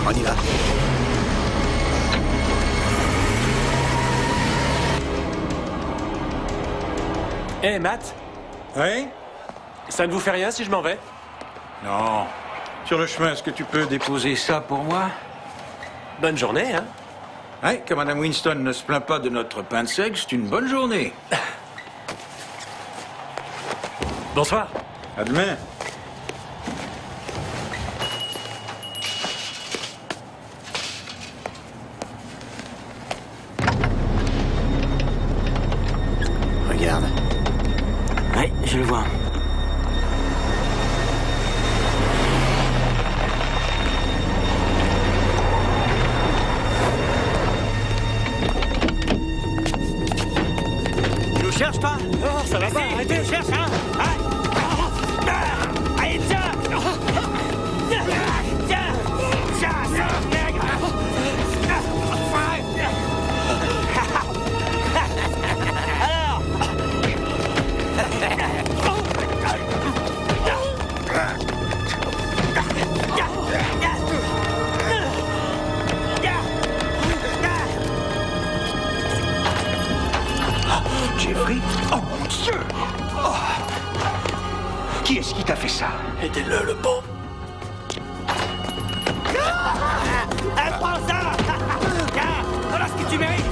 On y va. Hé, hey, Matt? Oui? Ça ne vous fait rien si je m'en vais? Non. Sur le chemin, est-ce que tu peux déposer ça pour moi? Bonne journée, hein? Oui, que Madame Winston ne se plaint pas de notre pain de seigle, c'est une bonne journée. Bonsoir. À demain. Regarde. Oui, je le vois. Tu nous cherches, toi? Oh, ça va pas, arrêtez! Tu nous cherches, hein? Allez, tiens! Tiens, sale nègre! Alors? Jeffrey? Oh, mon Dieu! Oh. Qui est-ce qui t'a fait ça? Aidez-le, le pauvre! Prends ça! Tiens, voilà ce que tu mérites!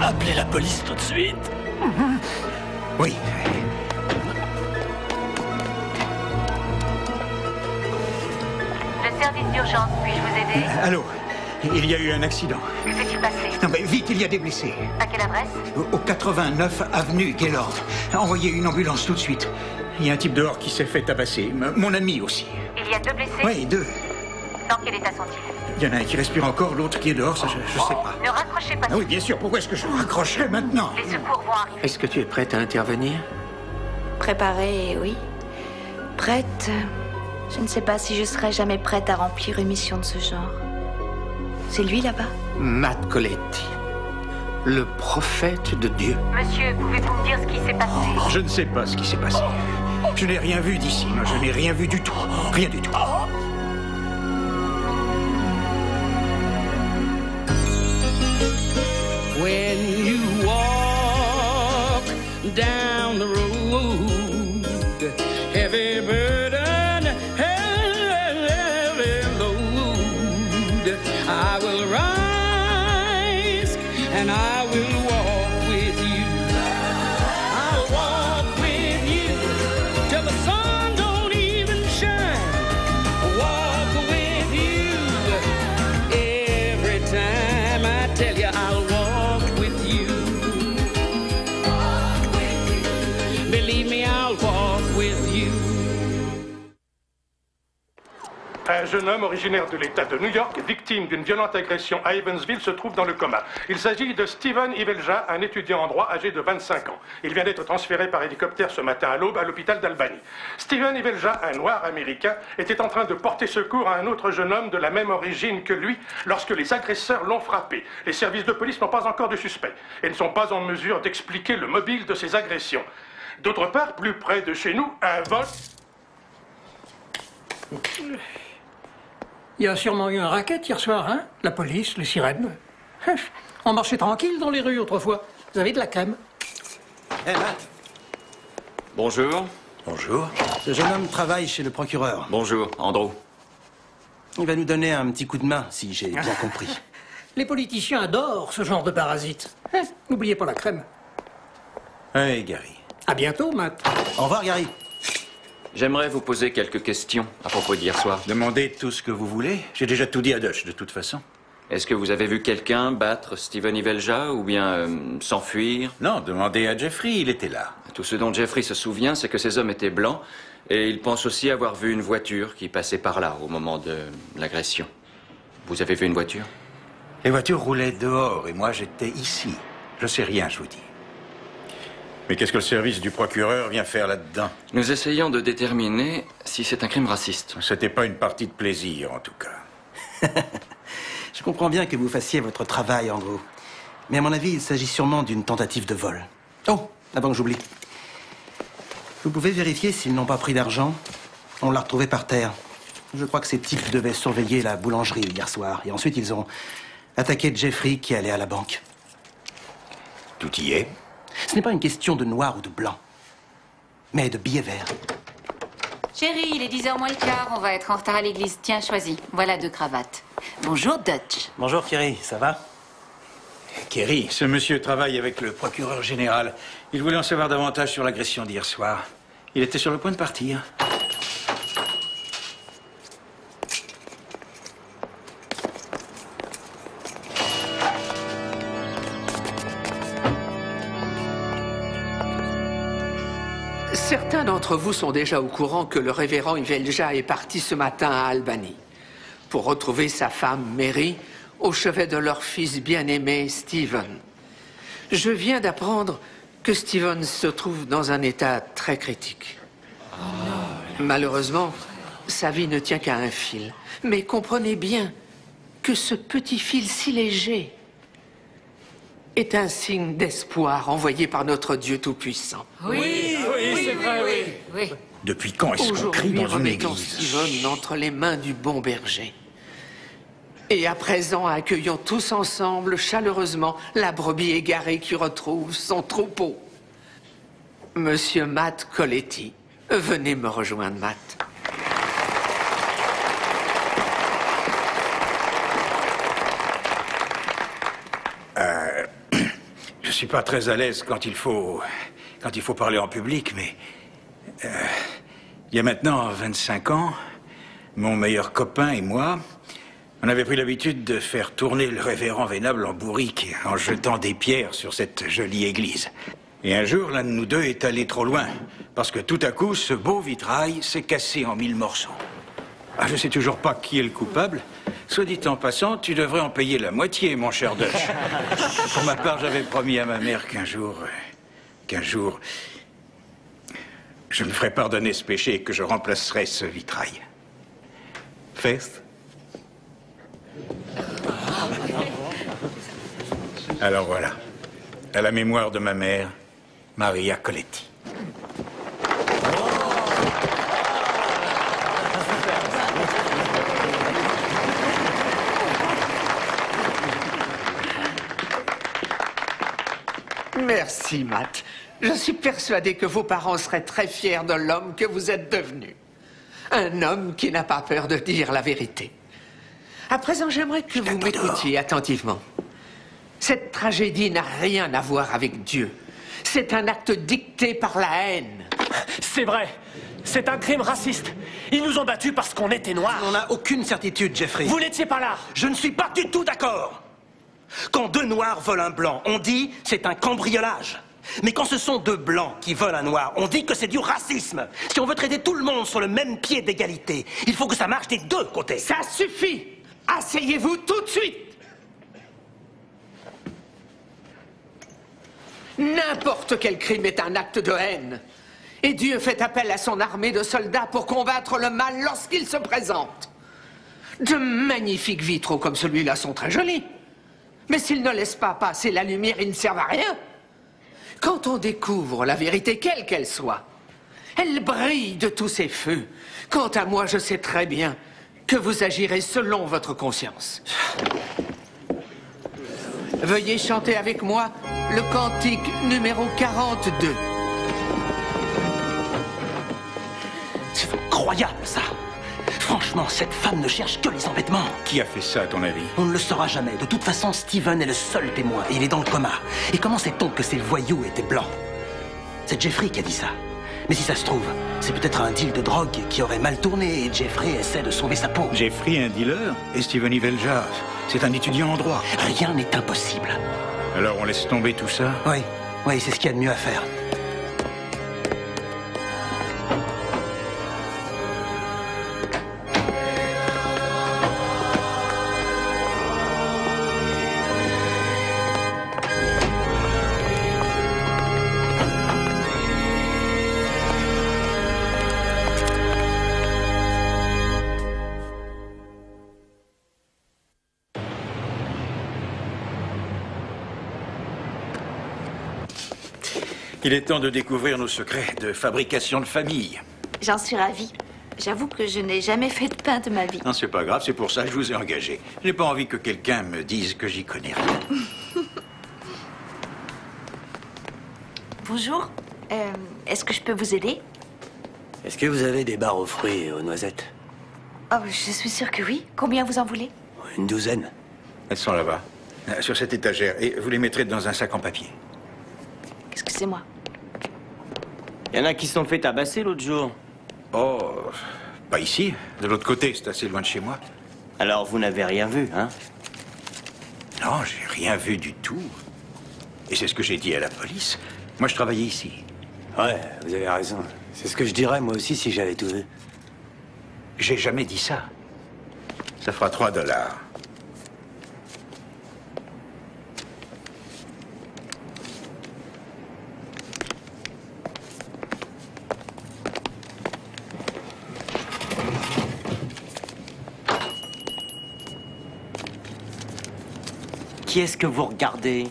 Appelez la police tout de suite! Oui. Le service d'urgence, puis-je vous aider? Allô? Il y a eu un accident. Que s'est-il passé? Non, mais vite, il y a des blessés. À quelle adresse? Au 89 avenue Gaylord. Envoyez une ambulance tout de suite. Il y a un type dehors qui s'est fait tabasser. Mon ami aussi. Il y a 2 blessés? Oui, 2. Dans quel état sont-ils? Il y en a un qui respire encore, l'autre qui est dehors, ça je sais pas. Ne raccrochez pas. Ah oui, bien sûr, pourquoi est-ce que je raccrocherai maintenant? Les secours vont arriver. Est-ce que tu es prête à intervenir? Préparée, oui. Prête? Je ne sais pas si je serai jamais prête à remplir une mission de ce genre. C'est lui là-bas? Matt Coletti, le prophète de Dieu. Monsieur, pouvez-vous me dire ce qui s'est passé? Je ne sais pas ce qui s'est passé. Je n'ai rien vu d'ici, moi, je n'ai rien vu du tout. Rien du tout. When you walk down the road, heavy burden, heavy load, I will rise and I will walk with you. I'll walk with you till the sun don't even shine. Walk with you every time I tell you I'll walk with you. Believe me, I'll walk with you. Un jeune homme originaire de l'État de New York, victime d'une violente agression à Evansville, se trouve dans le coma. Il s'agit de Steven Ivelja, un étudiant en droit âgé de 25 ans. Il vient d'être transféré par hélicoptère ce matin à l'aube à l'hôpital d'Albany. Steven Ivelja, un noir américain, était en train de porter secours à un autre jeune homme de la même origine que lui lorsque les agresseurs l'ont frappé. Les services de police n'ont pas encore de suspect et ne sont pas en mesure d'expliquer le mobile de ces agressions. D'autre part, plus près de chez nous, un vol... Il y a sûrement eu un racket hier soir, hein? La police, les sirènes. On marchait tranquille dans les rues autrefois. Vous avez de la crème. Hé, Matt. Bonjour. Bonjour. Ce jeune homme travaille chez le procureur. Bonjour, Andrew. Il va nous donner un petit coup de main, si j'ai bien compris. Les politiciens adorent ce genre de parasites. N'oubliez pas la crème. Hey, Gary. À bientôt, Matt. Au revoir, Gary. J'aimerais vous poser quelques questions à propos d'hier soir. Demandez tout ce que vous voulez. J'ai déjà tout dit à Dutch, de toute façon. Est-ce que vous avez vu quelqu'un battre Steven Ivelja ou bien s'enfuir? Non, demandez à Jeffrey, il était là. Tout ce dont Jeffrey se souvient, c'est que ces hommes étaient blancs et il pense aussi avoir vu une voiture qui passait par là au moment de l'agression. Vous avez vu une voiture? Les voitures roulaient dehors et moi j'étais ici. Je sais rien, je vous dis. Mais qu'est-ce que le service du procureur vient faire là-dedans? Nous essayons de déterminer si c'est un crime raciste. C'était pas une partie de plaisir, en tout cas. Je comprends bien que vous fassiez votre travail, Andrew. Mais à mon avis, il s'agit sûrement d'une tentative de vol. Oh, avant que j'oublie. Vous pouvez vérifier s'ils n'ont pas pris d'argent? On l'a retrouvé par terre. Je crois que ces types devaient surveiller la boulangerie hier soir. Et ensuite, ils ont attaqué Jeffrey qui allait à la banque. Tout y est. Ce n'est pas une question de noir ou de blanc, mais de billets verts. Chérie, il est 10h moins le quart, on va être en retard à l'église. Tiens, choisis. Voilà 2 cravates. Bonjour, Dutch. Bonjour, Kerry, ça va? Kerry, ce monsieur travaille avec le procureur général. Il voulait en savoir davantage sur l'agression d'hier soir. Il était sur le point de partir. Certains d'entre vous sont déjà au courant que le révérend Ivelja est parti ce matin à Albany pour retrouver sa femme Mary au chevet de leur fils bien-aimé Stephen. Je viens d'apprendre que Stephen se trouve dans un état très critique. Malheureusement, sa vie ne tient qu'à un fil. Mais comprenez bien que ce petit fil si léger est un signe d'espoir envoyé par notre Dieu Tout-Puissant. Oui, c'est vrai, oui. Depuis quand est-ce qu'on crie dans une église? Steven entre les mains du bon berger. Et à présent, accueillons tous ensemble, chaleureusement, la brebis égarée qui retrouve son troupeau. Monsieur Matt Coletti, venez me rejoindre, Matt. Je suis pas très à l'aise quand il faut parler en public, mais il y a maintenant 25 ans, mon meilleur copain et moi, on avait pris l'habitude de faire tourner le révérend Vénable en bourrique en jetant des pierres sur cette jolie église. Et un jour, l'un de nous deux est allé trop loin, parce que tout à coup, ce beau vitrail s'est cassé en 1000 morceaux. Ah, je sais toujours pas qui est le coupable. Soit dit en passant, tu devrais en payer la moitié, mon cher Dutch. Pour ma part, j'avais promis à ma mère qu'un jour, je me ferais pardonner ce péché et que je remplacerais ce vitrail. Faith? Alors voilà, à la mémoire de ma mère, Maria Coletti. Merci, Matt. Je suis persuadé que vos parents seraient très fiers de l'homme que vous êtes devenu. Un homme qui n'a pas peur de dire la vérité. À présent, j'aimerais que vous m'écoutiez attentivement. Cette tragédie n'a rien à voir avec Dieu. C'est un acte dicté par la haine. C'est vrai. C'est un crime raciste. Ils nous ont battus parce qu'on était noirs. On n'a aucune certitude, Jeffrey. Vous n'étiez pas là. Je ne suis pas du tout d'accord. Quand 2 noirs volent un blanc, on dit c'est un cambriolage. Mais quand ce sont 2 blancs qui volent un noir, on dit que c'est du racisme. Si on veut traiter tout le monde sur le même pied d'égalité, il faut que ça marche des 2 côtés. Ça suffit. Asseyez-vous tout de suite. N'importe quel crime est un acte de haine. Et Dieu fait appel à son armée de soldats pour combattre le mal lorsqu'il se présente. De magnifiques vitraux comme celui-là sont très jolis. Mais s'ils ne laissent pas passer la lumière, ils ne servent à rien. Quand on découvre la vérité, quelle qu'elle soit, elle brille de tous ses feux. Quant à moi, je sais très bien que vous agirez selon votre conscience. Veuillez chanter avec moi le cantique numéro 42. C'est incroyable, ça. Franchement, cette femme ne cherche que les embêtements. Qui a fait ça, à ton avis? On ne le saura jamais. De toute façon, Stephen est le seul témoin. Et il est dans le coma. Et comment sait-on que ces voyous étaient blancs? C'est Jeffrey qui a dit ça. Mais si ça se trouve, c'est peut-être un deal de drogue qui aurait mal tourné et Jeffrey essaie de sauver sa peau. Jeffrey, un dealer? Et Steven Ivelja, c'est un étudiant en droit. Rien n'est impossible. Alors on laisse tomber tout ça? Oui, c'est ce qu'il y a de mieux à faire. Il est temps de découvrir nos secrets de fabrication de famille. J'en suis ravie. J'avoue que je n'ai jamais fait de pain de ma vie. Non, c'est pas grave, c'est pour ça que je vous ai engagé. Je n'ai pas envie que quelqu'un me dise que j'y connais rien. Bonjour. Est-ce que je peux vous aider? Est-ce que vous avez des barres aux fruits et aux noisettes? Oh, je suis sûre que oui. Combien vous en voulez? Une douzaine. Elles sont là-bas, sur cette étagère. Et vous les mettrez dans un sac en papier. Excusez-moi. Il y en a qui se sont fait tabasser l'autre jour. Oh, pas ici. De l'autre côté, c'est assez loin de chez moi. Alors vous n'avez rien vu, hein? Non, j'ai rien vu du tout. Et c'est ce que j'ai dit à la police. Moi, je travaillais ici. Ouais, vous avez raison. C'est ce que je dirais moi aussi si j'avais tout vu. J'ai jamais dit ça. Ça fera $3. Qui est-ce que vous regardez?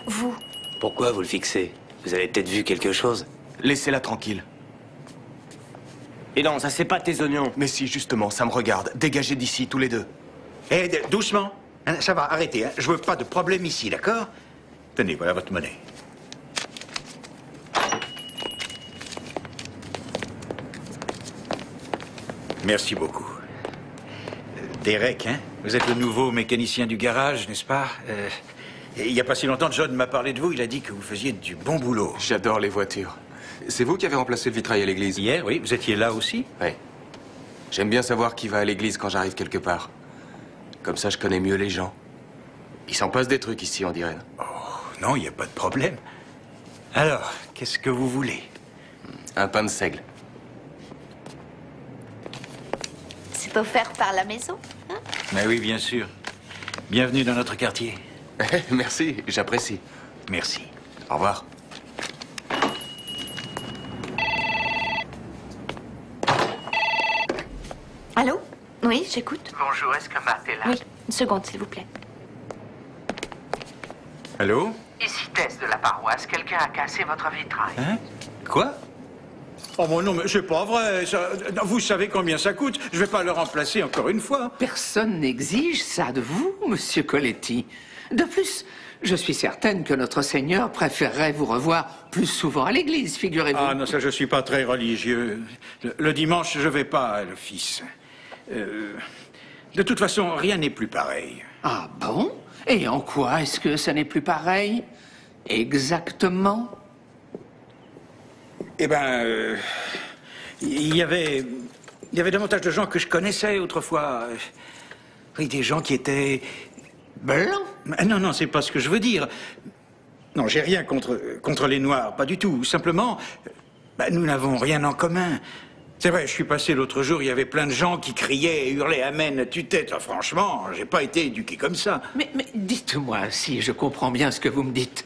Vous. Pourquoi vous le fixez? Vous avez peut-être vu quelque chose? Laissez-la tranquille. Et non, ça c'est pas tes oignons. Mais si, justement, ça me regarde. Dégagez d'ici, tous les deux. Eh, doucement. Hein, ça va, arrêtez. Hein. Je veux pas de problème ici, d'accord? Tenez, voilà votre monnaie. Merci beaucoup. Derek, hein? Vous êtes le nouveau mécanicien du garage, n'est-ce pas? Il n'y a pas si longtemps, John m'a parlé de vous. Il a dit que vous faisiez du bon boulot. J'adore les voitures. C'est vous qui avez remplacé le vitrail à l'église? Hier, oui. Vous étiez là aussi? Oui. J'aime bien savoir qui va à l'église quand j'arrive quelque part. Comme ça, je connais mieux les gens. Il s'en passe des trucs ici, on dirait. Oh, non, il n'y a pas de problème. Alors, qu'est-ce que vous voulez? Un pain de seigle. C'est offert par la maison, hein? Mais oui, bien sûr. Bienvenue dans notre quartier. Merci, j'apprécie. Merci. Au revoir. Allô? Oui, j'écoute. Bonjour, est-ce que Matt est là? Oui, une seconde, s'il vous plaît. Allô? Ici Tess de la paroisse. Quelqu'un a cassé votre vitrail. Hein? Quoi? Oh bon, non, mais c'est pas vrai. Ça... Vous savez combien ça coûte. Je vais pas le remplacer encore une fois. Personne n'exige ça de vous, monsieur Coletti. De plus, je suis certaine que notre Seigneur préférerait vous revoir plus souvent à l'église, figurez-vous. Ah non, ça, je suis pas très religieux. Le dimanche, je vais pas à l'office. De toute façon, rien n'est plus pareil. Ah bon? Et en quoi est-ce que ça n'est plus pareil? Exactement? Eh ben, il y avait davantage de gens que je connaissais autrefois. Oui, des gens qui étaient blancs. Non, non, c'est pas ce que je veux dire. Non, j'ai rien contre les Noirs, pas du tout. Simplement, nous n'avons rien en commun. C'est vrai, je suis passé l'autre jour, il y avait plein de gens qui criaient et hurlaient Amen à tue-tête. Franchement, j'ai pas été éduqué comme ça. Mais dites-moi, si je comprends bien ce que vous me dites,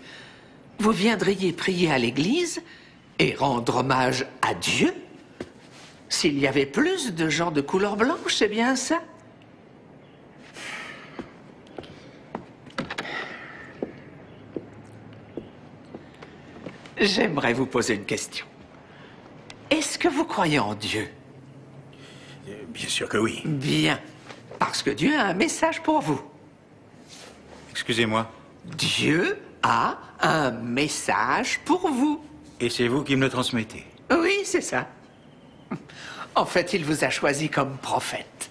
vous viendriez prier à l'église et rendre hommage à Dieu s'il y avait plus de gens de couleur blanche, c'est bien ça? J'aimerais vous poser une question. Est-ce que vous croyez en Dieu? Bien sûr que oui. Bien. Parce que Dieu a un message pour vous. Excusez-moi. Dieu a un message pour vous. Et c'est vous qui me le transmettez? Oui, c'est ça. En fait, il vous a choisi comme prophète.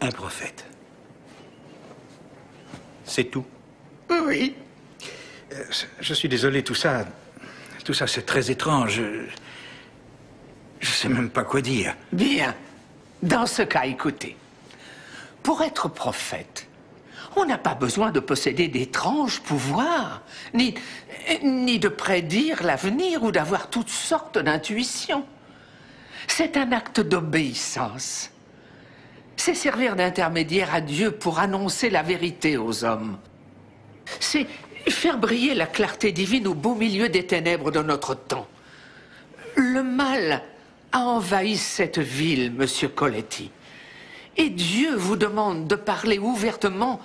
Un prophète? C'est tout? Oui. Je suis désolé, tout ça, c'est très étrange. Je sais même pas quoi dire. Bien. Dans ce cas, écoutez. Pour être prophète, on n'a pas besoin de posséder d'étranges pouvoirs, ni de prédire l'avenir ou d'avoir toutes sortes d'intuitions. C'est un acte d'obéissance. C'est servir d'intermédiaire à Dieu pour annoncer la vérité aux hommes. C'est faire briller la clarté divine au beau milieu des ténèbres de notre temps. Le mal a envahi cette ville, monsieur Coletti. Et Dieu vous demande de parler ouvertement,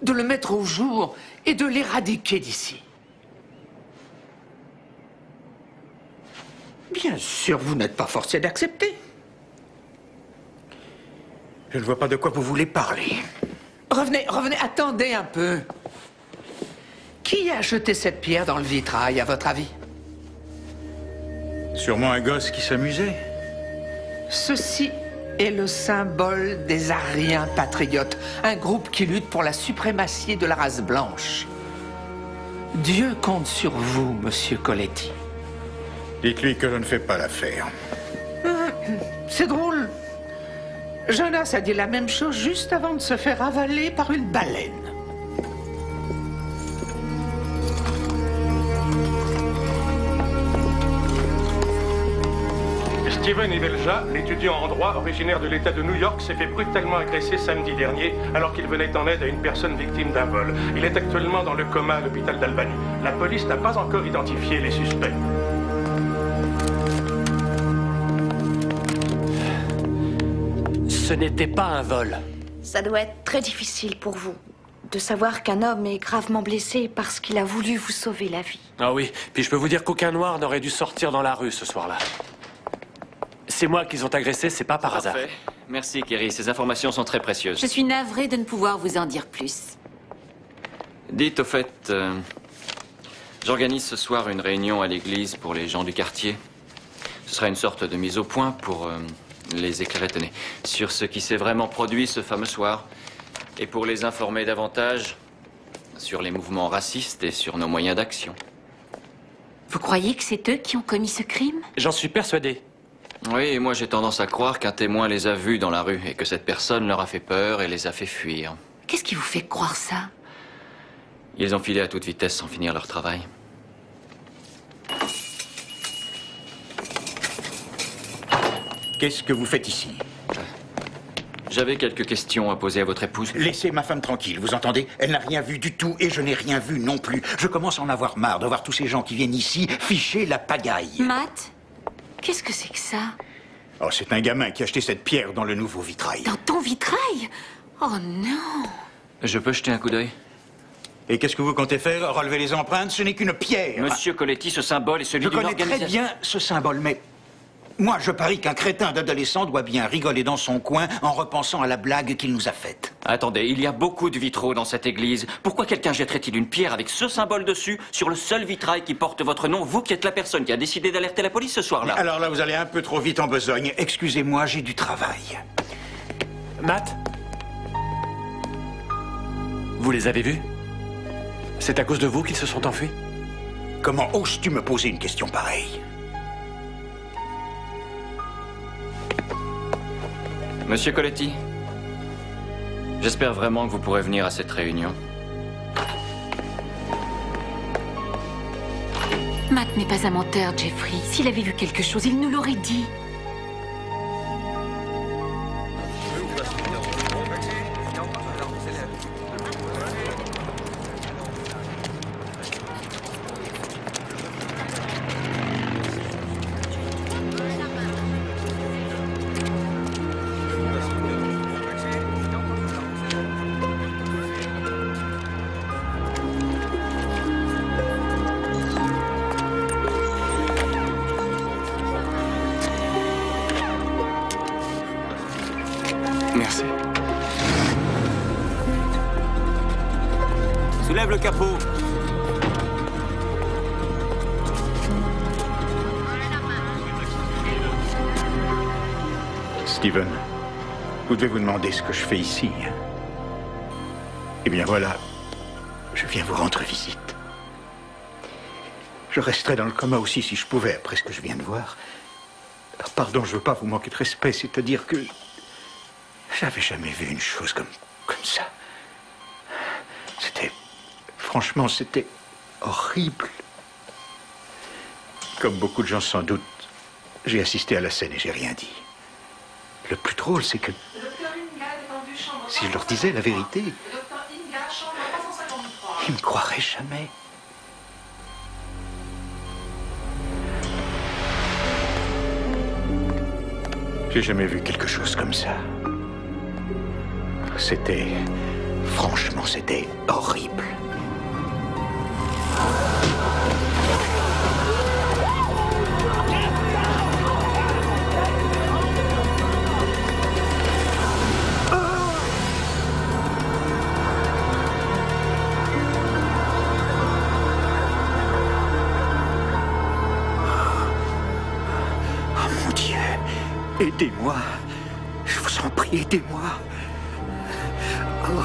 de le mettre au jour et de l'éradiquer d'ici. Bien sûr, vous n'êtes pas forcé d'accepter. Je ne vois pas de quoi vous voulez parler. Revenez, attendez un peu. Qui a jeté cette pierre dans le vitrail, à votre avis? Sûrement un gosse qui s'amusait. Ceci est le symbole des Ariens patriotes, un groupe qui lutte pour la suprématie de la race blanche. Dieu compte sur vous, monsieur Coletti. Dites-lui que je ne fais pas l'affaire. C'est drôle. Jonas a dit la même chose juste avant de se faire avaler par une baleine. Steven Ivelja, l'étudiant en droit originaire de l'État de New York, s'est fait brutalement agresser samedi dernier alors qu'il venait en aide à une personne victime d'un vol. Il est actuellement dans le coma à l'hôpital d'Albany. La police n'a pas encore identifié les suspects. Ce n'était pas un vol. Ça doit être très difficile pour vous de savoir qu'un homme est gravement blessé parce qu'il a voulu vous sauver la vie. Ah oui, puis je peux vous dire qu'aucun noir n'aurait dû sortir dans la rue ce soir-là. C'est moi qu'ils ont agressé, c'est pas par hasard. Merci, Kerry. Ces informations sont très précieuses. Je suis navrée de ne pouvoir vous en dire plus. Dites au fait, j'organise ce soir une réunion à l'église pour les gens du quartier. Ce sera une sorte de mise au point pour les éclairer, tenez, sur ce qui s'est vraiment produit ce fameux soir et pour les informer davantage sur les mouvements racistes et sur nos moyens d'action. Vous croyez que c'est eux qui ont commis ce crime? J'en suis persuadé. Oui, et moi j'ai tendance à croire qu'un témoin les a vus dans la rue et que cette personne leur a fait peur et les a fait fuir. Qu'est-ce qui vous fait croire ça? Ils ont filé à toute vitesse sans finir leur travail. Qu'est-ce que vous faites ici? J'avais quelques questions à poser à votre épouse. Laissez ma femme tranquille, vous entendez? Elle n'a rien vu du tout et je n'ai rien vu non plus. Je commence à en avoir marre de voir tous ces gens qui viennent ici ficher la pagaille. Matt, qu'est-ce que c'est que ça? Oh, c'est un gamin qui a acheté cette pierre dans le nouveau vitrail. Dans ton vitrail? Oh non! Je peux jeter un coup d'œil? Et qu'est-ce que vous comptez faire? Relever les empreintes? Ce n'est qu'une pierre. Monsieur Coletti, ce symbole est celui d'une organisation. Je connais très bien ce symbole, mais... moi, je parie qu'un crétin d'adolescent doit bien rigoler dans son coin en repensant à la blague qu'il nous a faite. Attendez, il y a beaucoup de vitraux dans cette église. Pourquoi quelqu'un jetterait-il une pierre avec ce symbole dessus sur le seul vitrail qui porte votre nom, vous qui êtes la personne qui a décidé d'alerter la police ce soir-là? Alors là, vous allez un peu trop vite en besogne. Excusez-moi, j'ai du travail. Matt? Vous les avez vus? C'est à cause de vous qu'ils se sont enfuis? Comment oses-tu me poser une question pareille? Monsieur Coletti, j'espère vraiment que vous pourrez venir à cette réunion. Matt n'est pas un menteur, Jeffrey. S'il avait vu quelque chose, il nous l'aurait dit. Merci. Soulève le capot. Steven, vous devez vous demander ce que je fais ici. Eh bien voilà, je viens vous rendre visite. Je resterais dans le coma aussi si je pouvais, après ce que je viens de voir. Alors, pardon, je veux pas vous manquer de respect, c'est-à-dire que... j'avais jamais vu une chose comme ça. C'était... franchement, c'était horrible. Comme beaucoup de gens sans doute, j'ai assisté à la scène et j'ai rien dit. Le plus drôle, c'est que... si je leur disais la vérité, ils ne me croiraient jamais. J'ai jamais vu quelque chose comme ça. C'était... franchement, c'était horrible. Aidez-moi. Je vous en prie, aidez-moi. Oh.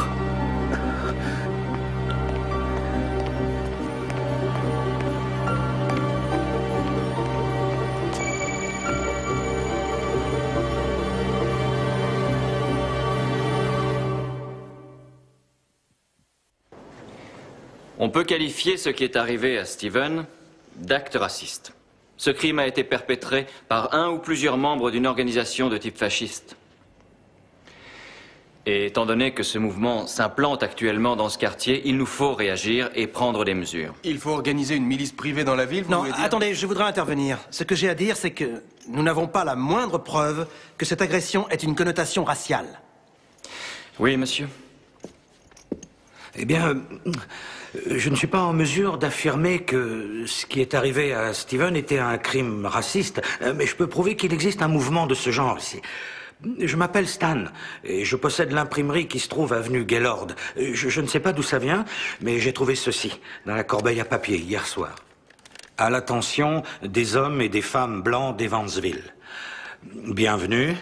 On peut qualifier ce qui est arrivé à Steven d'acte raciste. Ce crime a été perpétré par un ou plusieurs membres d'une organisation de type fasciste. Et étant donné que ce mouvement s'implante actuellement dans ce quartier, il nous faut réagir et prendre des mesures. Il faut organiser une milice privée dans la ville, vous Non, voulez dire? attendez, je voudrais intervenir. Ce que j'ai à dire, c'est que nous n'avons pas la moindre preuve que cette agression ait une connotation raciale. Oui, monsieur. Eh bien, je ne suis pas en mesure d'affirmer que ce qui est arrivé à Steven était un crime raciste, mais je peux prouver qu'il existe un mouvement de ce genre ici. Je m'appelle Stan, et je possède l'imprimerie qui se trouve avenue Gaylord. Je ne sais pas d'où ça vient, mais j'ai trouvé ceci, dans la corbeille à papier, hier soir. À l'attention des hommes et des femmes blancs d'Evansville. Bienvenue.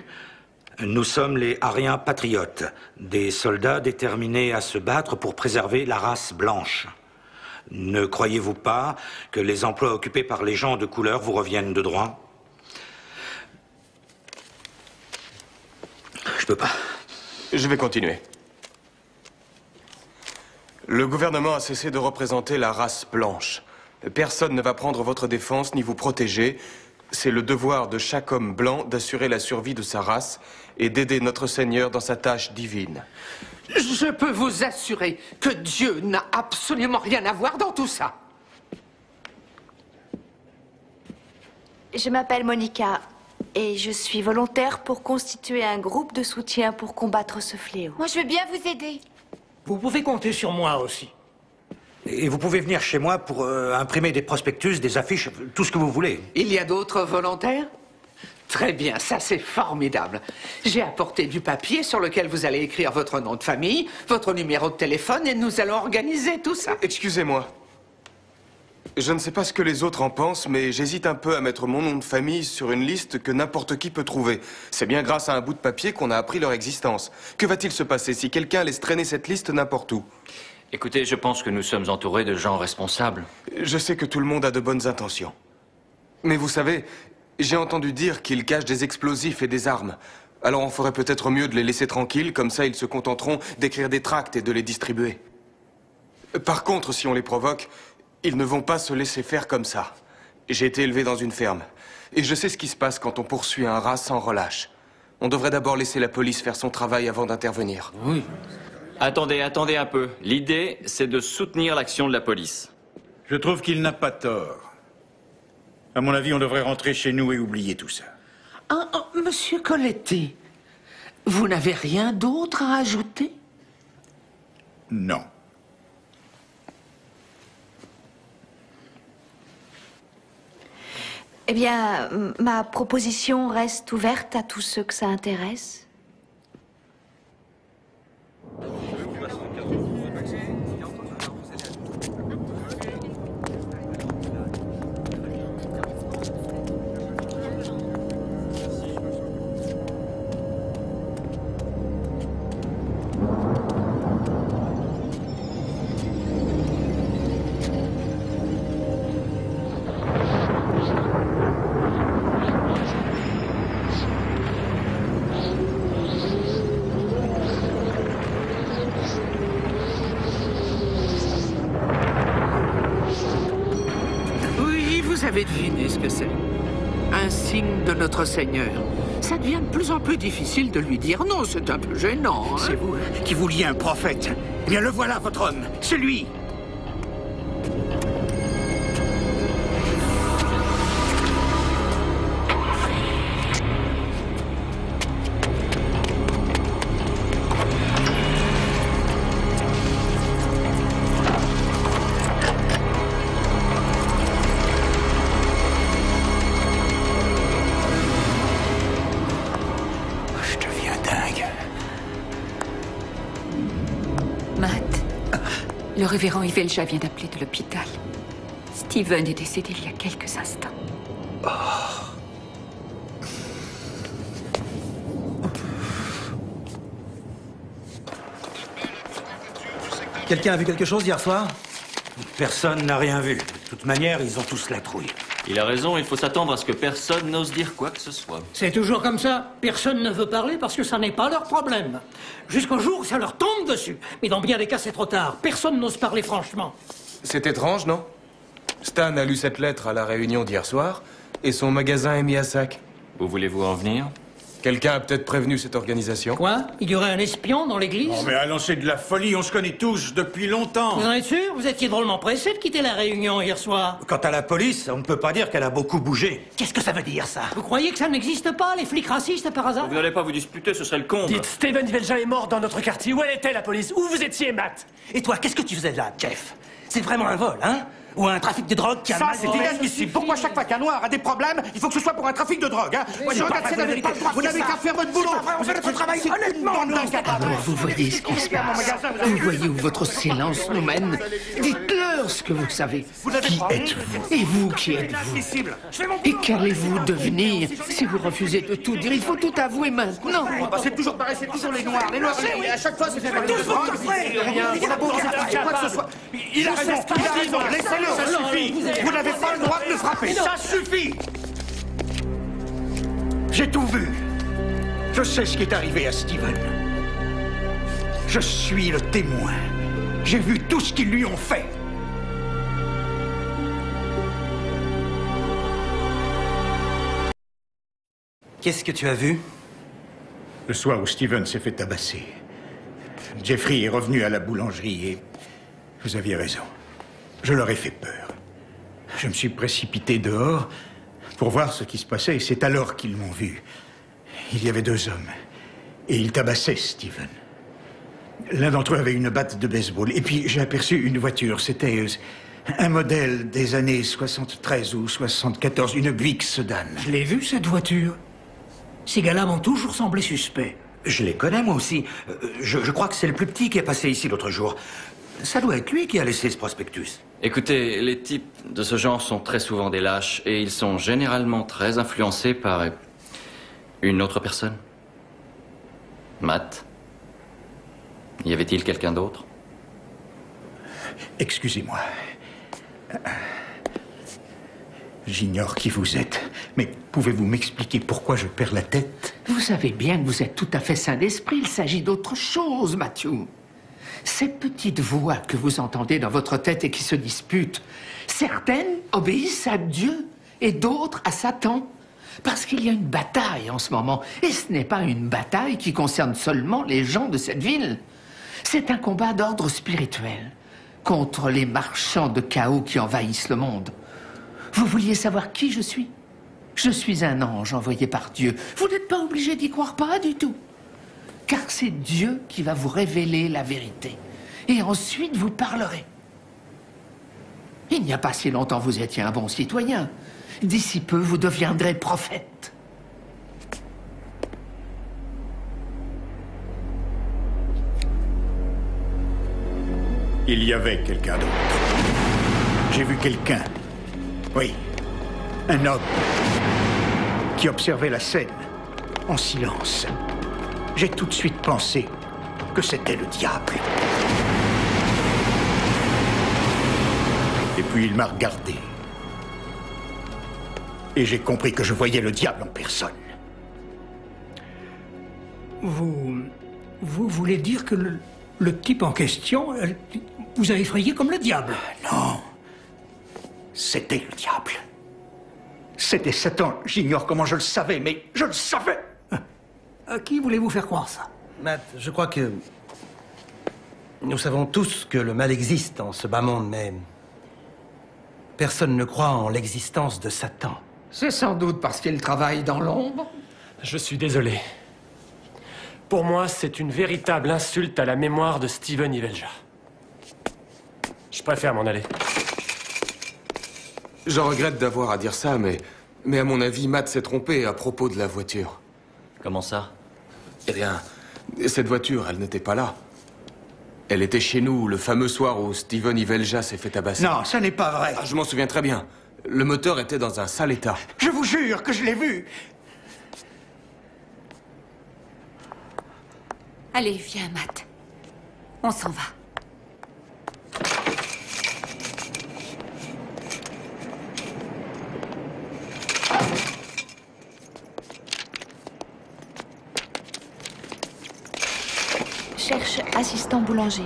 Nous sommes les Aryens patriotes, des soldats déterminés à se battre pour préserver la race blanche. Ne croyez-vous pas que les emplois occupés par les gens de couleur vous reviennent de droit? Je peux pas. Je vais continuer. Le gouvernement a cessé de représenter la race blanche. Personne ne va prendre votre défense ni vous protéger. C'est le devoir de chaque homme blanc d'assurer la survie de sa race et d'aider notre Seigneur dans sa tâche divine. Je peux vous assurer que Dieu n'a absolument rien à voir dans tout ça. Je m'appelle Monica et je suis volontaire pour constituer un groupe de soutien pour combattre ce fléau. Moi, je veux bien vous aider. Vous pouvez compter sur moi aussi. Et vous pouvez venir chez moi pour imprimer des prospectus, des affiches, tout ce que vous voulez. Il y a d'autres volontaires? Très bien, ça c'est formidable. J'ai apporté du papier sur lequel vous allez écrire votre nom de famille, votre numéro de téléphone et nous allons organiser tout ça. Excusez-moi. Je ne sais pas ce que les autres en pensent, mais j'hésite un peu à mettre mon nom de famille sur une liste que n'importe qui peut trouver. C'est bien grâce à un bout de papier qu'on a appris leur existence. Que va-t-il se passer si quelqu'un laisse traîner cette liste n'importe où? Écoutez, je pense que nous sommes entourés de gens responsables. Je sais que tout le monde a de bonnes intentions. Mais vous savez, j'ai entendu dire qu'ils cachent des explosifs et des armes. Alors on ferait peut-être mieux de les laisser tranquilles, comme ça ils se contenteront d'écrire des tracts et de les distribuer. Par contre, si on les provoque, ils ne vont pas se laisser faire comme ça. J'ai été élevé dans une ferme. Et je sais ce qui se passe quand on poursuit un rat sans relâche. On devrait d'abord laisser la police faire son travail avant d'intervenir. Oui. Attendez un peu. L'idée, c'est de soutenir l'action de la police. Je trouve qu'il n'a pas tort. À mon avis, on devrait rentrer chez nous et oublier tout ça. Monsieur Colletti, vous n'avez rien d'autre à ajouter? Non. Eh bien, ma proposition reste ouverte à tous ceux que ça intéresse. Vous avez deviné ce que c'est? Un signe de notre Seigneur. Ça devient de plus en plus difficile de lui dire non, c'est un peu gênant. Hein? C'est vous qui vouliez un prophète. Eh bien, le voilà, votre homme. C'est lui. Le révérend Ivelja vient d'appeler de l'hôpital. Steven est décédé il y a quelques instants. Quelqu'un a vu quelque chose hier soir? Personne n'a rien vu. De toute manière, ils ont tous la trouille. Il a raison, il faut s'attendre à ce que personne n'ose dire quoi que ce soit. C'est toujours comme ça. Personne ne veut parler parce que ça n'est pas leur problème. Jusqu'au jour où ça leur tombe dessus. Mais dans bien des cas, c'est trop tard. Personne n'ose parler franchement. C'est étrange, non? Stan a lu cette lettre à la réunion d'hier soir, et son magasin est mis à sac. Où voulez-vous en venir? Quelqu'un a peut-être prévenu cette organisation. Quoi? Il y aurait un espion dans l'église? Non mais allons, c'est de la folie, on se connaît tous depuis longtemps. Vous en êtes sûr? Vous étiez drôlement pressé de quitter la réunion hier soir. Quant à la police, on ne peut pas dire qu'elle a beaucoup bougé. Qu'est-ce que ça veut dire, ça? Vous croyez que ça n'existe pas, les flics racistes, par hasard? Vous n'allez pas vous disputer, ce serait le comble. Dites, Steven Ivelja est mort dans notre quartier. Où elle était, la police? Où vous étiez, Matt? Et toi, qu'est-ce que tu faisais là, Jeff? C'est vraiment un vol, hein? Ou un trafic de drogue qui a mal... Ça, c'est inadmissible. Pourquoi chaque fois qu'un noir a des problèmes, il faut que ce soit pour un trafic de drogue, hein? Moi, je regarde, vous n'avez pas le droit. Vous n'avez qu'à faire votre boulot. Vous faites votre travail honnêtement. Alors, vous voyez ce qui se passe. Vous voyez où votre silence nous mène. Dites-leur ce que vous savez. Qui êtes-vous? Et vous, qui êtes-vous? Et qu'allez-vous devenir si vous refusez de tout dire? Il faut tout avouer maintenant. C'est toujours pareil, c'est toujours les noirs. Les noirs, à chaque fois, c'est des trafics de drogue. Rien. On a beau quoi que ce soit. Il a raison. Laissez-le, ça suffit. Vous n'avez pas le droit de le frapper. Ça suffit. J'ai tout vu. Je sais ce qui est arrivé à Steven. Je suis le témoin. J'ai vu tout ce qu'ils lui ont fait. Qu'est-ce que tu as vu? Le soir où Steven s'est fait tabasser, Jeffrey est revenu à la boulangerie et vous aviez raison. Je leur ai fait peur. Je me suis précipité dehors pour voir ce qui se passait et c'est alors qu'ils m'ont vu. Il y avait 2 hommes et ils tabassaient Steven. L'un d'entre eux avait une batte de baseball et puis j'ai aperçu une voiture. C'était un modèle des années 73 ou 74, une Buick Sedan. Je l'ai vue, cette voiture. Ces gars-là m'ont toujours semblé suspects. Je les connais, moi aussi. Je crois que c'est le plus petit qui est passé ici l'autre jour. Ça doit être lui qui a laissé ce prospectus. Écoutez, les types de ce genre sont très souvent des lâches et ils sont généralement très influencés par une autre personne. Matt, y avait-il quelqu'un d'autre? Excusez-moi. J'ignore qui vous êtes, mais pouvez-vous m'expliquer pourquoi je perds la tête? Vous savez bien que vous êtes tout à fait sain d'esprit. Il s'agit d'autre chose, Matthew. Ces petites voix que vous entendez dans votre tête et qui se disputent, certaines obéissent à Dieu et d'autres à Satan. Parce qu'il y a une bataille en ce moment. Et ce n'est pas une bataille qui concerne seulement les gens de cette ville. C'est un combat d'ordre spirituel contre les marchands de chaos qui envahissent le monde. Vous vouliez savoir qui je suis? Je suis un ange envoyé par Dieu. Vous n'êtes pas obligé d'y croire, pas du tout. Car c'est Dieu qui va vous révéler la vérité. Et ensuite, vous parlerez. Il n'y a pas si longtemps, vous étiez un bon citoyen. D'ici peu, vous deviendrez prophète. Il y avait quelqu'un d'autre. J'ai vu quelqu'un. Oui, un homme qui observait la scène en silence. J'ai tout de suite pensé que c'était le diable. Et puis il m'a regardé. Et j'ai compris que je voyais le diable en personne. Vous voulez dire que le type en question vous a effrayé comme le diable? Non. C'était le diable. C'était Satan. J'ignore comment je le savais, mais je le savais. À qui voulez-vous faire croire ça? Matt, je crois que... Nous savons tous que le mal existe en ce bas monde, mais... Personne ne croit en l'existence de Satan. C'est sans doute parce qu'il travaille dans l'ombre. Je suis désolé. Pour moi, c'est une véritable insulte à la mémoire de Steven Ivelja. Je préfère m'en aller. Je regrette d'avoir à dire ça, mais à mon avis, Matt s'est trompé à propos de la voiture. Comment ça? Eh bien, cette voiture, elle n'était pas là. Elle était chez nous, le fameux soir où Steven Ivelja s'est fait tabasser. Non, ça n'est pas vrai. Ah, je m'en souviens très bien. Le moteur était dans un sale état. Je vous jure que je l'ai vu. Allez, viens, Matt. On s'en va. cherche assistant boulanger.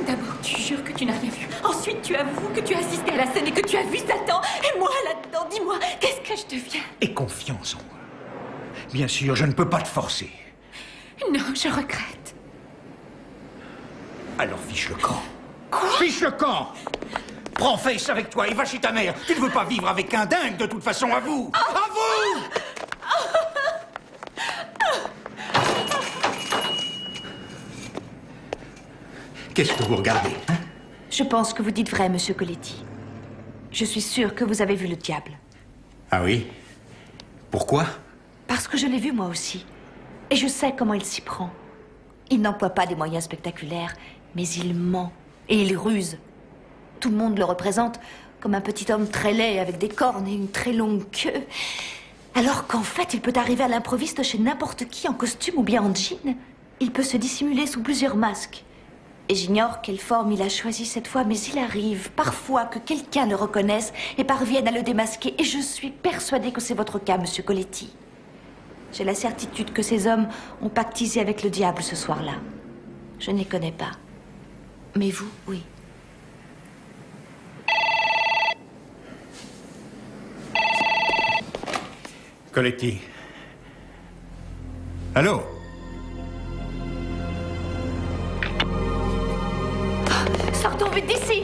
D'abord, tu jures que tu n'as rien vu. Ensuite, tu avoues que tu as assisté à la scène et que tu as vu Satan. Et moi, là-dedans, dis-moi, qu'est-ce que je deviens? Aie confiance en moi. Bien sûr, je ne peux pas te forcer. Non, je regrette. Alors fiche le camp. Quoi? Fiche le camp! Prends Face avec toi et va chez ta mère. Tu ne veux pas vivre avec un dingue, de toute façon, à vous! À vous! Qu'est-ce que vous regardez, hein? Je pense que vous dites vrai, monsieur Coletti. Je suis sûre que vous avez vu le diable. Ah oui? Pourquoi? Parce que je l'ai vu moi aussi. Et je sais comment il s'y prend. Il n'emploie pas des moyens spectaculaires, mais il ment et il ruse. Tout le monde le représente comme un petit homme très laid avec des cornes et une très longue queue. Alors qu'en fait, il peut arriver à l'improviste chez n'importe qui en costume ou bien en jean. Il peut se dissimuler sous plusieurs masques. Et j'ignore quelle forme il a choisi cette fois, mais il arrive parfois que quelqu'un le reconnaisse et parvienne à le démasquer. Et je suis persuadée que c'est votre cas, monsieur Coletti. J'ai la certitude que ces hommes ont pactisé avec le diable ce soir-là. Je ne les connais pas. Mais vous, oui. Coletti. Allô? Sortons vite d'ici!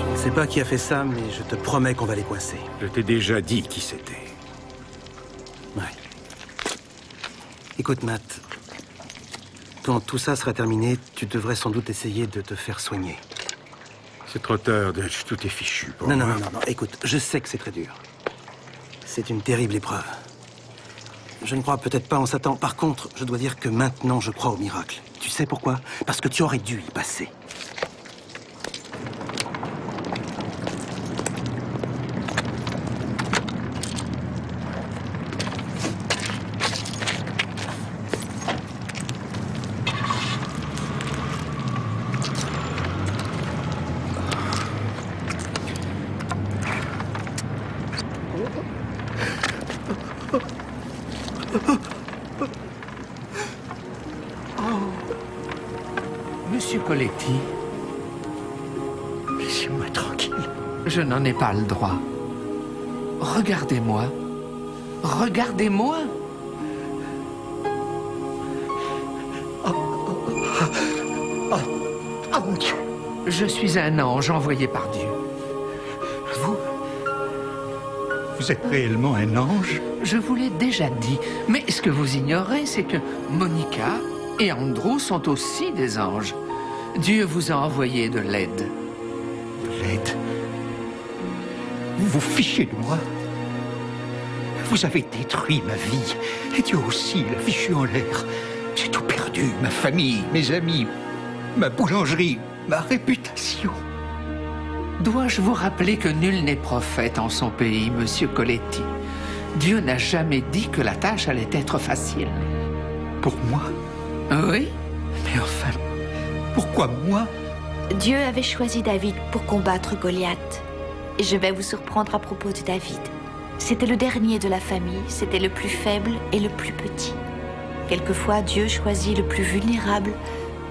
Je ne sais pas qui a fait ça, mais je te promets qu'on va les coincer. Je t'ai déjà dit qui c'était. Ouais. Écoute, Matt. Quand tout ça sera terminé, tu devrais sans doute essayer de te faire soigner. C'est trop tard, Dutch. Tout est fichu pour moi. Non. Écoute, je sais que c'est très dur. C'est une terrible épreuve. Je ne crois peut-être pas en Satan. Par contre, je dois dire que maintenant, je crois au miracle. Tu sais pourquoi? Parce que tu aurais dû y passer. Monsieur Coletti. Laissez-moi tranquille. Je n'en ai pas le droit. Regardez-moi. Regardez-moi. Ah, mon Dieu. Je suis un ange envoyé par Dieu. Vous êtes réellement un ange? Je vous l'ai déjà dit. Mais ce que vous ignorez, c'est que Monica et Andrew sont aussi des anges. Dieu vous a envoyé de l'aide. De l'aide? Vous vous fichez de moi? Vous avez détruit ma vie. Et Dieu aussi l'a fichu en l'air. J'ai tout perdu. Ma famille, mes amis, ma boulangerie, ma réputation. Dois-je vous rappeler que nul n'est prophète en son pays, monsieur Coletti? Dieu n'a jamais dit que la tâche allait être facile. Pour moi? Oui. Mais enfin, pourquoi moi? Dieu avait choisi David pour combattre Goliath. Et je vais vous surprendre à propos de David. C'était le dernier de la famille, c'était le plus faible et le plus petit. Quelquefois, Dieu choisit le plus vulnérable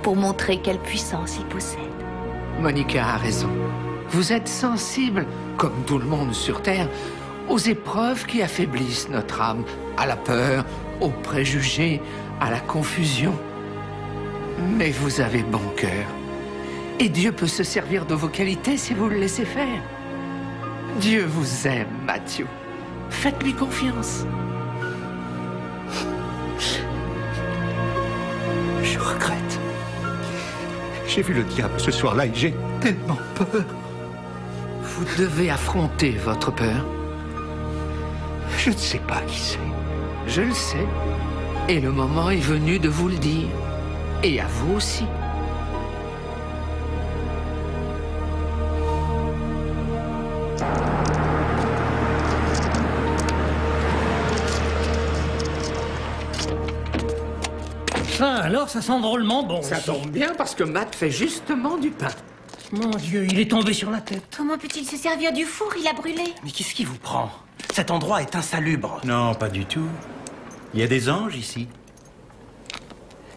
pour montrer quelle puissance il possède. Monica a raison. Vous êtes sensible, comme tout le monde sur Terre, aux épreuves qui affaiblissent notre âme, à la peur, aux préjugés, à la confusion. Mais vous avez bon cœur. Et Dieu peut se servir de vos qualités si vous le laissez faire. Dieu vous aime, Matthew. Faites-lui confiance. Je regrette. J'ai vu le diable ce soir-là et j'ai tellement peur. Vous devez affronter votre peur. Je ne sais pas qui c'est. Je le sais. Et le moment est venu de vous le dire. Et à vous aussi. Ça, alors, ça sent drôlement bon. Ça ici. tombe bien parce que Matt fait justement du pain. Mon Dieu, il est tombé sur la tête. Comment peut-il se servir du four? Il a brûlé. Mais qu'est-ce qui vous prend? Cet endroit est insalubre. Non, pas du tout. Il y a des anges ici.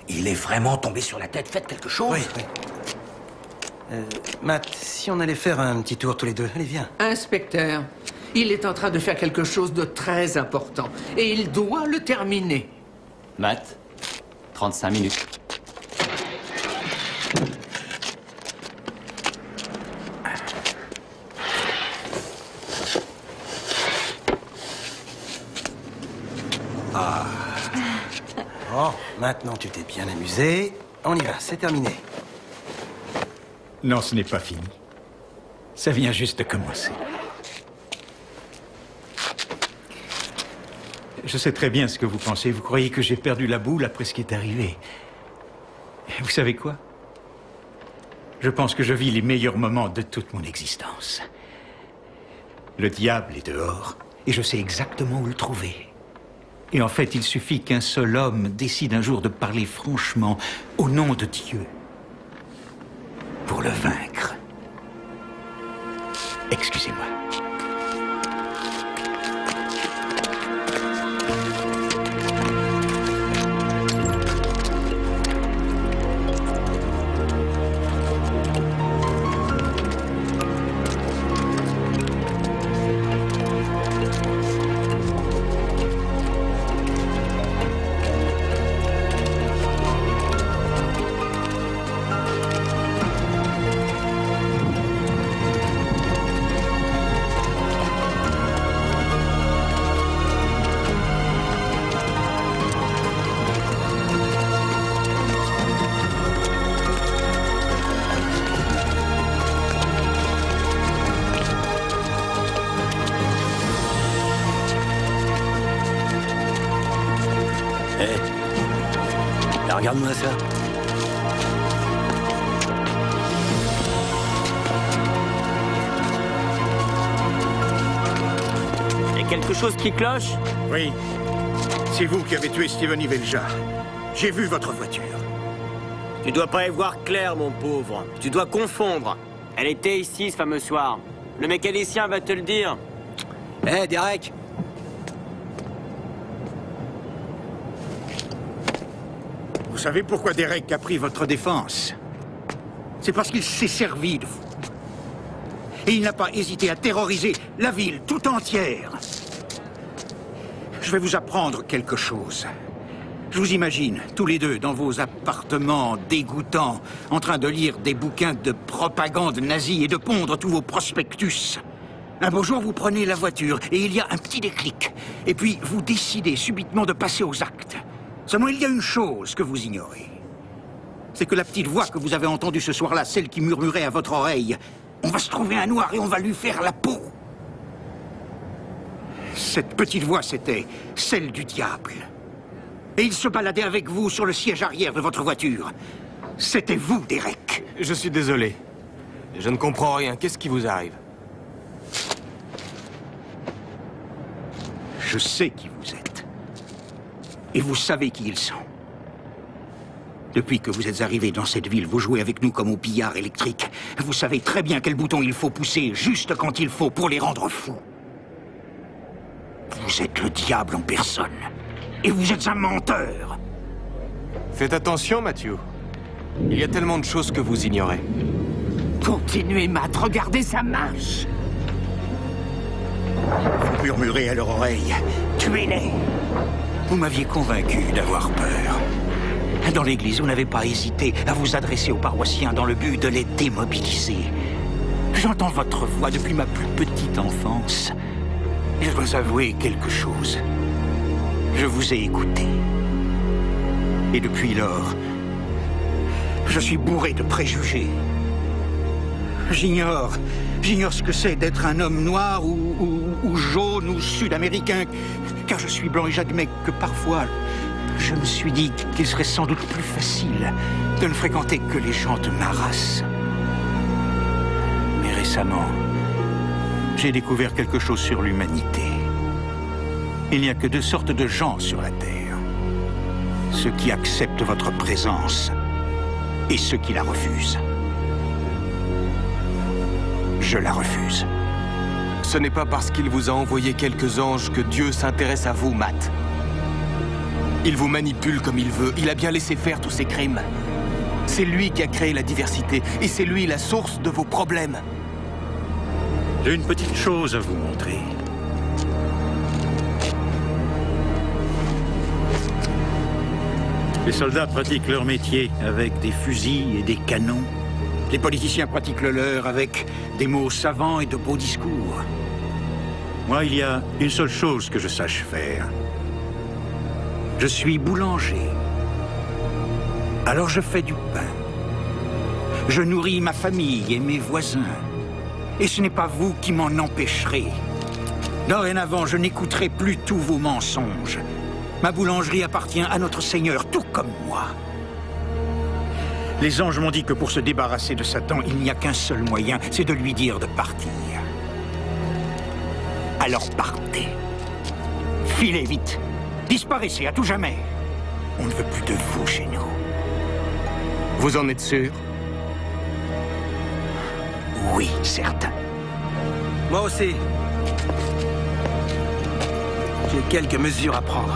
Il est vraiment tombé sur la tête. Faites quelque chose. Oui. Matt, si on allait faire un petit tour tous les deux, allez, viens. Inspecteur, il est en train de faire quelque chose de très important. Et il doit le terminer. Matt, 35 minutes. Ah. Bon, maintenant tu t'es bien amusé. On y va, c'est terminé. Non, ce n'est pas fini. Ça vient juste de commencer. Je sais très bien ce que vous pensez. Vous croyez que j'ai perdu la boule après ce qui est arrivé. Vous savez quoi? Je pense que je vis les meilleurs moments de toute mon existence. Le diable est dehors, et je sais exactement où le trouver. Et en fait, il suffit qu'un seul homme décide un jour de parler franchement au nom de Dieu pour le vaincre. Excusez-moi. Regarde-moi ça. Il y a quelque chose qui cloche? Oui. C'est vous qui avez tué Steven Ivelja. J'ai vu votre voiture. Tu dois pas y voir clair, mon pauvre. Tu dois confondre. Elle était ici ce fameux soir. Le mécanicien va te le dire. Hé, Derek! Vous savez pourquoi Derek a pris votre défense? C'est parce qu'il s'est servi de vous. Et il n'a pas hésité à terroriser la ville tout entière. Je vais vous apprendre quelque chose. Je vous imagine, tous les deux, dans vos appartements dégoûtants, en train de lire des bouquins de propagande nazie et de pondre tous vos prospectus. Un beau jour, vous prenez la voiture et il y a un petit déclic. Et puis, vous décidez subitement de passer aux actes. Seulement, il y a une chose que vous ignorez. C'est que la petite voix que vous avez entendue ce soir-là, celle qui murmurait à votre oreille, on va se trouver un noir et on va lui faire la peau. Cette petite voix, c'était celle du diable. Et il se baladait avec vous sur le siège arrière de votre voiture. C'était vous, Derek. Je suis désolé. Je ne comprends rien. Qu'est-ce qui vous arrive? Je sais qui vous êtes. Et vous savez qui ils sont. Depuis que vous êtes arrivé dans cette ville, vous jouez avec nous comme au billard électrique. Vous savez très bien quel bouton il faut pousser, juste quand il faut, pour les rendre fous. Vous êtes le diable en personne. Et vous êtes un menteur. Faites attention, Matthew. Il y a tellement de choses que vous ignorez. Continuez, Matt, regardez sa marche. Vous murmurez à leur oreille. Tuez-les. Vous m'aviez convaincu d'avoir peur. Dans l'église, vous n'avez pas hésité à vous adresser aux paroissiens dans le but de les démobiliser. J'entends votre voix depuis ma plus petite enfance. Je dois avouer quelque chose. Je vous ai écouté. Et depuis lors, je suis bourré de préjugés. J'ignore ce que c'est d'être un homme noir ou jaune ou sud-américain, car je suis blanc et j'admets que parfois, je me suis dit qu'il serait sans doute plus facile de ne fréquenter que les gens de ma race. Mais récemment, j'ai découvert quelque chose sur l'humanité. Il n'y a que deux sortes de gens sur la Terre. Ceux qui acceptent votre présence et ceux qui la refusent. Je la refuse. Ce n'est pas parce qu'il vous a envoyé quelques anges que Dieu s'intéresse à vous, Matt. Il vous manipule comme il veut. Il a bien laissé faire tous ces crimes. C'est lui qui a créé la diversité, et c'est lui la source de vos problèmes. J'ai une petite chose à vous montrer. Les soldats pratiquent leur métier avec des fusils et des canons. Les politiciens pratiquent le leur avec des mots savants et de beaux discours. Moi, il y a une seule chose que je sache faire. Je suis boulanger. Alors je fais du pain. Je nourris ma famille et mes voisins. Et ce n'est pas vous qui m'en empêcherez. Dorénavant, je n'écouterai plus tous vos mensonges. Ma boulangerie appartient à notre Seigneur, tout comme moi. Les anges m'ont dit que pour se débarrasser de Satan, il n'y a qu'un seul moyen, c'est de lui dire de partir. Alors partez. Filez vite. Disparaissez à tout jamais. On ne veut plus de vous chez nous. Vous en êtes sûr? Oui, certain. Moi aussi. J'ai quelques mesures à prendre.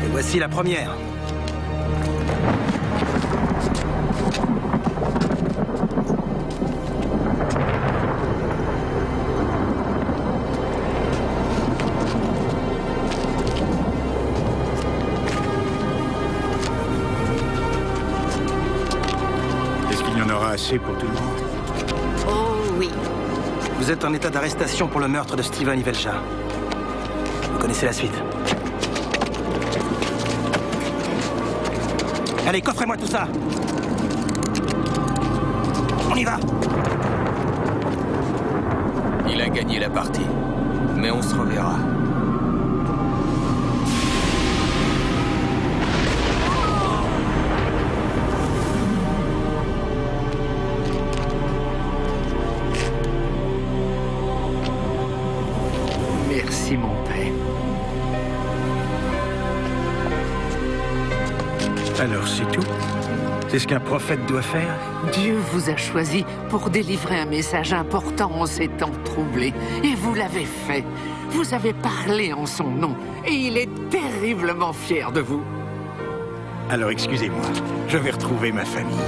Et voici la première. Est-ce qu'il y en aura assez pour tout le monde? Oh oui. Vous êtes en état d'arrestation pour le meurtre de Steven Ivelja. Vous connaissez la suite. Allez, coffrez-moi tout ça. On y va. Il a gagné la partie, mais on se reverra. Merci, mon père. Alors c'est tout? C'est ce qu'un prophète doit faire? Dieu vous a choisi pour délivrer un message important en ces temps troublés. Et vous l'avez fait. Vous avez parlé en son nom. Et il est terriblement fier de vous. Alors excusez-moi, je vais retrouver ma famille.